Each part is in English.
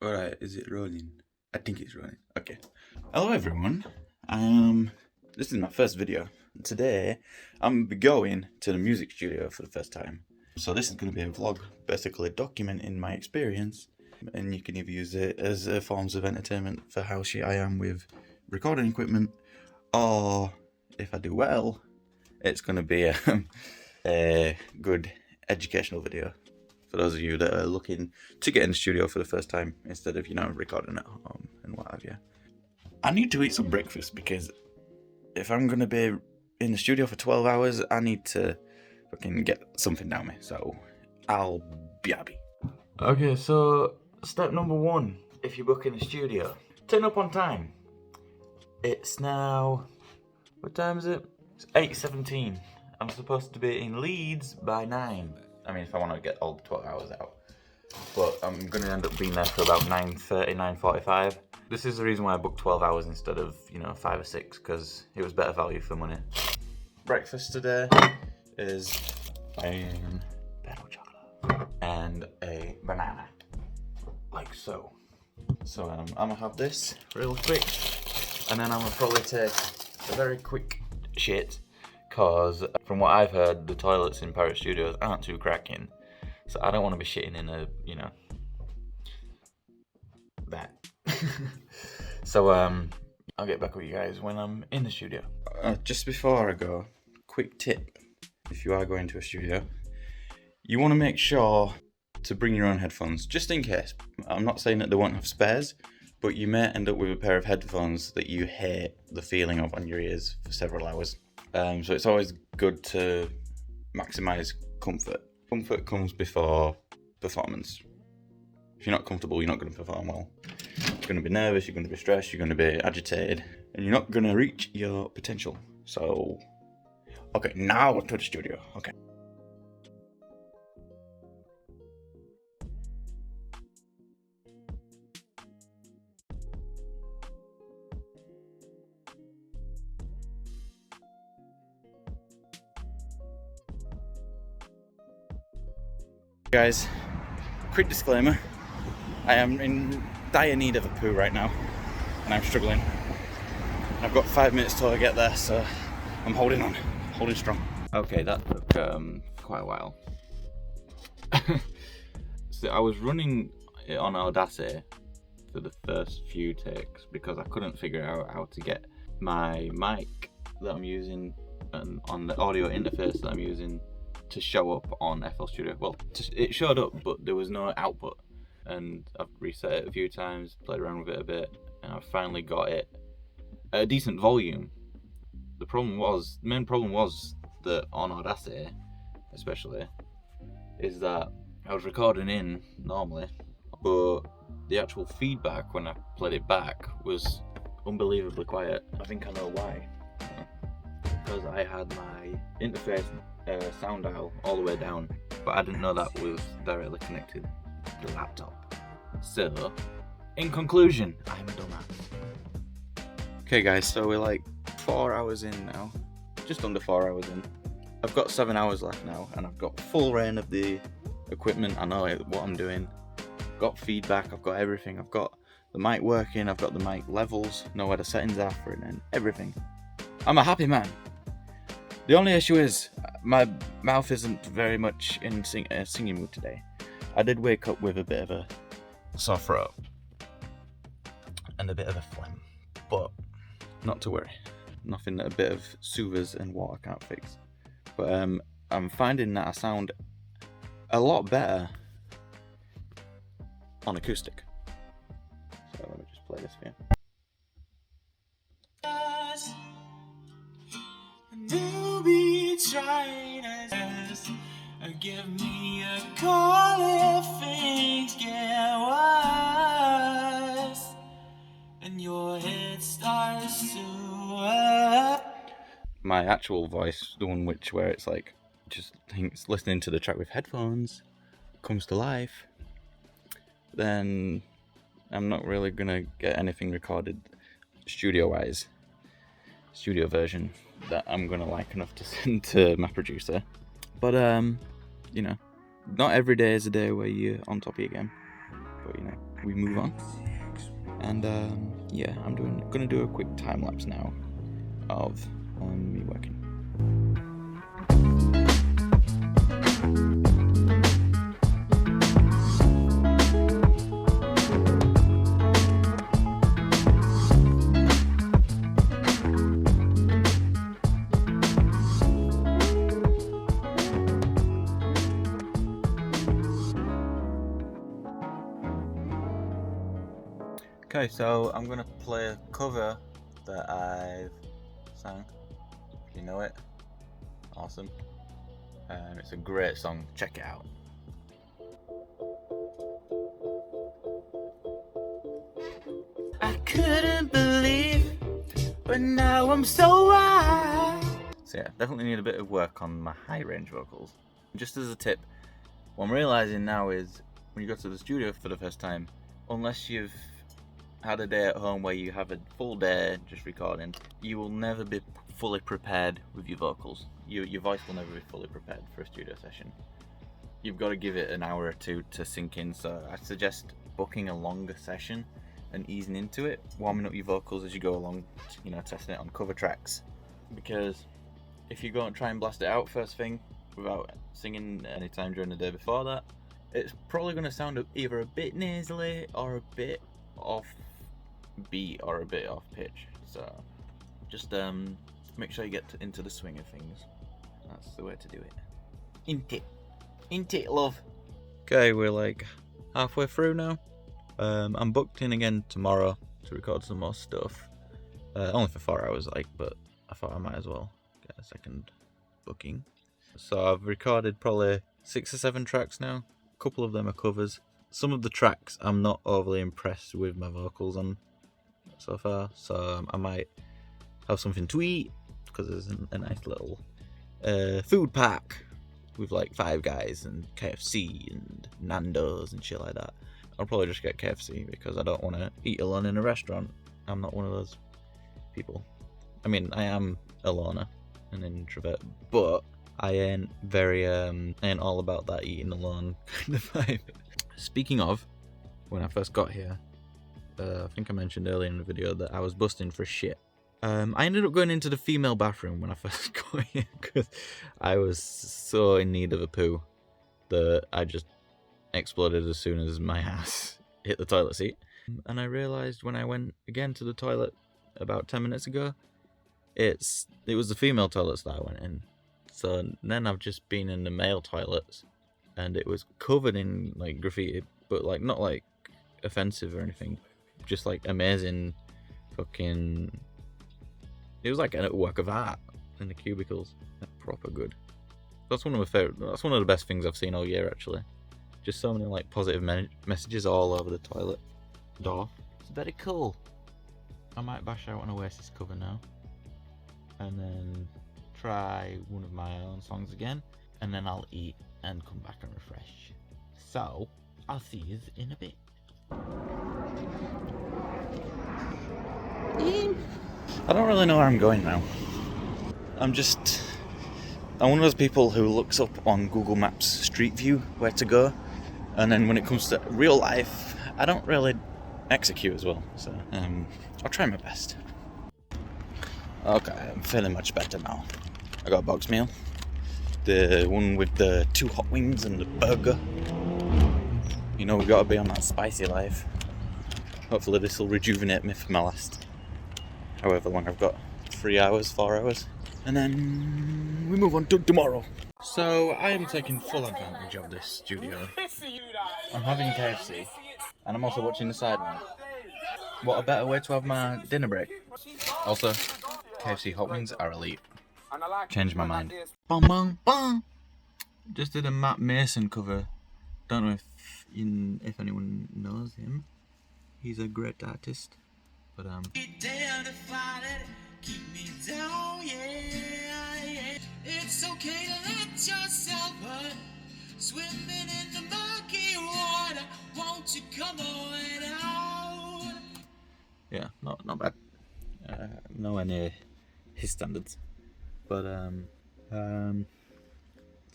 Alright, is it rolling? I think it's rolling. Okay. Hello everyone. This is my first video. Today, I'm going to the music studio for the first time. So this is going to be a vlog, basically documenting my experience. And you can either use it as forms of entertainment for how shit I am with recording equipment. Or, if I do well, it's going to be a good educational video. For those of you that are looking to get in the studio for the first time, instead of, recording at home and what have you. I need to eat some breakfast because if I'm going to be in the studio for 12 hours, I need to fucking get something down me. So, I'll be happy. Okay, so step number one, if you book in the studio, turn up on time. It's now, what time is it? It's 8:17. I'm supposed to be in Leeds by 9. I mean, if I want to get all the 12 hours out. But I'm going to end up being there for about 9:30, 9:45. This is the reason why I booked 12 hours instead of, 5 or 6, because it was better value for money. Breakfast today is pearl chocolate and a banana, like so. So I'm going to have this real quick, and then I'm going to probably take a very quick shit. Because from what I've heard, the toilets in pirate studios aren't too cracking. So I don't want to be shitting in a, that. So I'll get back with you guys when I'm in the studio. Just before I go, quick tip. If you are going to a studio, you want to make sure to bring your own headphones, just in case. I'm not saying that they won't have spares, but you may end up with a pair of headphones that you hate the feeling of on your ears for several hours. So it's always good to maximise comfort. Comfort comes before performance. If you're not comfortable, you're not going to perform well. You're going to be nervous, you're going to be stressed, you're going to be agitated, and you're not going to reach your potential. So, okay, now to the studio. Okay. Guys, quick disclaimer, I am in dire need of a poo right now, and I'm struggling. I've got 5 minutes till I get there, so I'm holding on, holding strong. Okay, that took quite a while. So I was running it on Audacity for the first few takes because I couldn't figure out how to get my mic that I'm using and on the audio interface that I'm using to show up on FL Studio. Well, it showed up, but there was no output. And I've reset it a few times, played around with it a bit, and I've finally got it at a decent volume. The main problem was that on Audacity, especially, is that I was recording in normally, but the actual feedback when I played it back was unbelievably quiet. I think I know why. Because I had my interface sound dial all the way down, but I didn't know that was directly connected to the laptop. So, in conclusion, I'm a dumbass. Okay guys, so we're like 4 hours in now, just under 4 hours in. I've got 7 hours left now, and I've got full reign of the equipment. I know what I'm doing. Got feedback, I've got everything. I've got the mic working, I've got the mic levels, know where the settings are for it, and everything. I'm a happy man. The only issue is my mouth isn't very much in singing mood today. I did wake up with a bit of a sore throat and a bit of a phlegm, but not to worry. Nothing that a bit of soothers and water can't fix. But I'm finding that I sound a lot better on acoustic. So let me just play this for you. Trying to give me a call if things get worse and your head starts to my actual voice, the one where it's like just listening to the track with headphones comes to life, then I'm not really gonna get anything recorded studio version that I'm gonna like enough to send to my producer. But not every day is a day where you're on top of your game. but you know, we move on. And yeah, I'm gonna do a quick time lapse now of me working. Okay, so I'm gonna play a cover that I've sang. If you know it, awesome. It's a great song. Check it out. I couldn't believe, but now I'm so wild. So yeah, definitely need a bit of work on my high range vocals. Just as a tip, what I'm realizing now is when you go to the studio for the first time, unless you've had a day at home where you have a full day just recording, you will never be fully prepared with your vocals. Your voice will never be fully prepared for a studio session. You've got to give it an hour or two to sink in, so I suggest booking a longer session and easing into it, warming up your vocals as you go along, you know, testing it on cover tracks. Because if you go and try and blast it out first thing without singing any time during the day before that, it's probably going to sound either a bit nasally or a bit off beat or a bit off pitch. So just make sure you get into the swing of things. That's the way to do it. Ain't it, love? Okay, we're like halfway through now. I'm booked in again tomorrow to record some more stuff. Only for 4 hours, but I thought I might as well get a second booking. So I've recorded probably 6 or 7 tracks now. A couple of them are covers. Some of the tracks I'm not overly impressed with my vocals on so far, so I might have something to eat, because there's a nice little food pack with like Five Guys and KFC and Nando's and shit like that. I'll probably just get KFC because I don't want to eat alone in a restaurant. I'm not one of those people. I mean, I am a loner, an introvert, but I ain't ain't all about that eating alone kind of vibe. Speaking of, when I first got here, I think I mentioned earlier in the video that I was busting for shit. I ended up going into the female bathroom when I first got here because I was so in need of a poo that I just exploded as soon as my ass hit the toilet seat. And I realised when I went again to the toilet about 10 minutes ago, it was the female toilets that I went in. So then I've just been in the male toilets and it was covered in like graffiti, but like not like offensive or anything, just like amazing fucking. It was like a work of art in the cubicles. Proper good. That's one of my favorite. That's one of the best things I've seen all year, actually. Just so many like positive messages all over the toilet door. It's very cool. I might bash out an Oasis cover now, and then try one of my own songs again, and then I'll eat and come back and refresh. So I'll see you in a bit. I don't really know where I'm going now. I'm one of those people who looks up on Google Maps Street View where to go, and then when it comes to real life, I don't really execute as well. So I'll try my best. Okay, I'm feeling much better now. I got a box meal, the one with the 2 hot wings and the burger. You know, we gotta be on that spicy life. Hopefully this will rejuvenate me for my last however long I've got, 3 hours, 4 hours, and then we move on to tomorrow. So I am taking full advantage of this studio. I'm having KFC, and I'm also watching the sideline. What a better way to have my dinner break. Also, KFC hot wings are elite. Changed my mind. Bum, bum, bum. Just did a Matt Mason cover. Don't know if anyone knows him. He's a great artist. But keep me down, yeah. It's okay to let yourself hurt. Swimming in the murky water. Won't you come on out? Yeah, not bad. Nowhere near his standards. But let's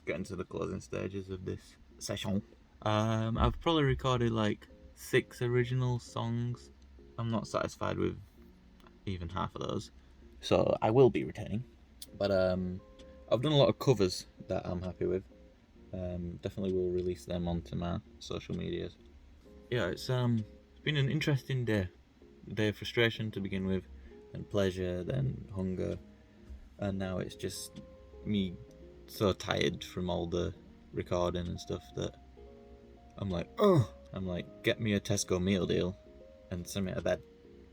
get into the closing stages of this session. I've probably recorded like 6 original songs. I'm not satisfied with even half of those, so I will be returning. But I've done a lot of covers that I'm happy with. Definitely will release them onto my social medias. Yeah, it's been an interesting day. A day of frustration to begin with, then pleasure, then hunger, and now it's just me so tired from all the recording and stuff that I'm like, get me a Tesco meal deal and send me to bed.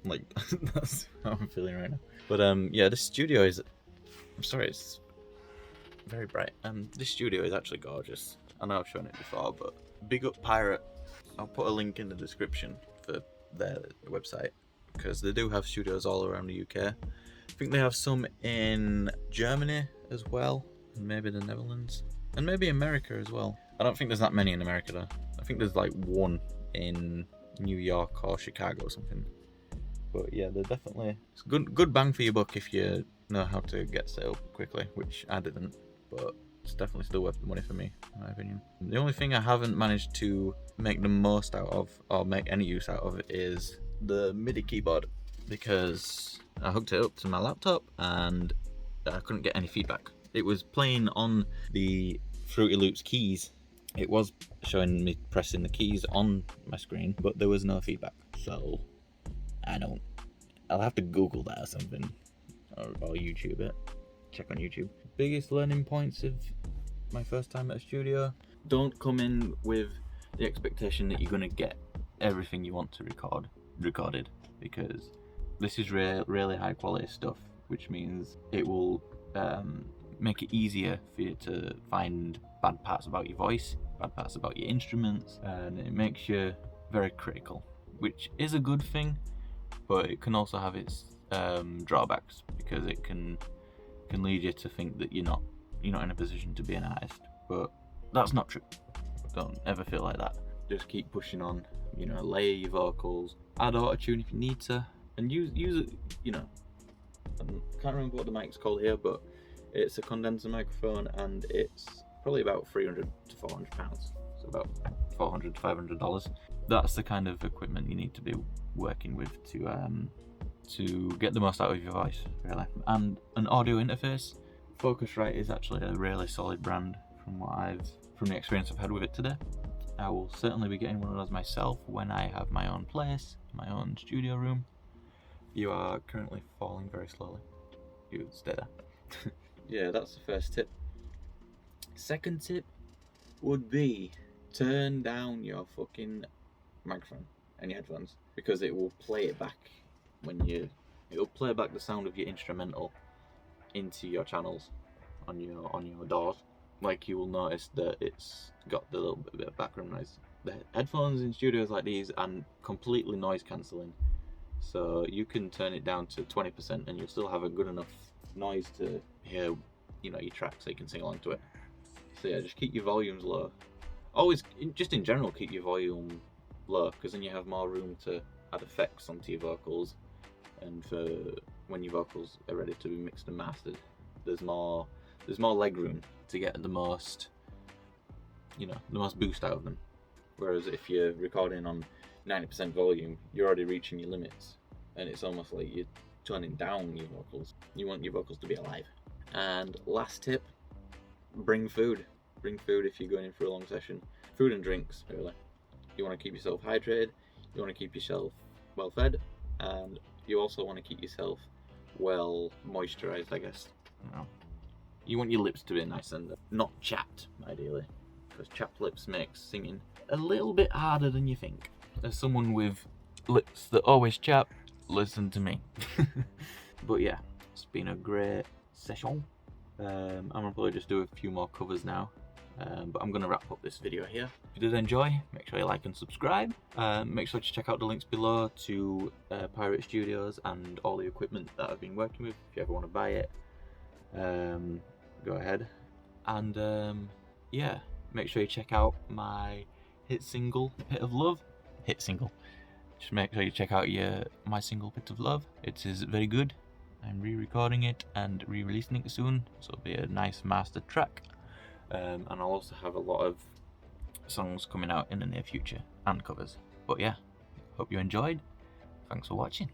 Like, that's how I'm feeling right now. But yeah, this studio is, I'm sorry, it's very bright. This studio is actually gorgeous. I know I've shown it before, but big up Pirate. I'll put a link in the description for their website, because they do have studios all around the UK. I think they have some in Germany as well, and maybe the Netherlands, and maybe America as well. I don't think there's that many in America though. I think there's like one in New York or Chicago or something. But yeah, they're definitely, it's good bang for your buck if you know how to get set up quickly, which I didn't, but it's definitely still worth the money for me, in my opinion. The only thing I haven't managed to make the most out of, or make any use out of, is the MIDI keyboard, because I hooked it up to my laptop and I couldn't get any feedback. It was playing on the Fruity Loops keys. It was showing me pressing the keys on my screen, but there was no feedback. So I'll have to Google that or something, or YouTube it. Check on YouTube. Biggest learning points of my first time at a studio: don't come in with the expectation that you're gonna get everything you want to recorded, because this is really high quality stuff, which means it will make it easier for you to find bad parts about your voice, bad parts about your instruments, and it makes you very critical, which is a good thing, but it can also have its drawbacks, because it can lead you to think that you're not in a position to be an artist. But that's not true. Don't ever feel like that. Just keep pushing on, layer your vocals, add auto-tune if you need to, and use it, I can't remember what the mic's called here, but it's a condenser microphone, and it's probably about £300 to £400, so about $400 to $500. That's the kind of equipment you need to be working with to get the most out of your voice, really. And an audio interface, Focusrite is actually a really solid brand from the experience I've had with it today. I will certainly be getting one of those myself when I have my own place, my own studio room. You are currently falling very slowly. You stay there. Yeah, that's the first tip. Second tip would be turn down your fucking microphone and your headphones, because it will play it back it'll play back the sound of your instrumental into your channels on your DAWs. Like, you will notice that it's got the little bit of background noise. The headphones in studios like these are completely noise cancelling, so you can turn it down to 20% and you'll still have a good enough noise to hear your track, so you can sing along to it. So yeah, just keep your volumes low. Always, just in general, keep your volume low, because then you have more room to add effects onto your vocals, and for when your vocals are ready to be mixed and mastered, there's more leg room to get the most boost out of them. Whereas if you're recording on 90% volume, you're already reaching your limits, and it's almost like you're toning down your vocals. You want your vocals to be alive. And last tip, bring food. Bring food if you're going in for a long session. Food and drinks, really. You want to keep yourself hydrated, you want to keep yourself well fed, and you also want to keep yourself well moisturized, I guess. You want your lips to be nice and not chapped, ideally, because chapped lips makes singing a little bit harder than you think. As someone with lips that always chap, listen to me. But yeah, it's been a great session. I'm gonna probably just do a few more covers now, but I'm gonna wrap up this video here. If you did enjoy, make sure you like and subscribe. Make sure to check out the links below to Pirate Studios and all the equipment that I've been working with. If you ever want to buy it, go ahead. And yeah, make sure you check out my hit single, Bit of Love. Just make sure you check out my single, Bit of Love. It is very good. I'm re-recording it and re-releasing it soon, so it'll be a nice mastered track. And I'll also have a lot of songs coming out in the near future, and covers. But yeah, hope you enjoyed. Thanks for watching.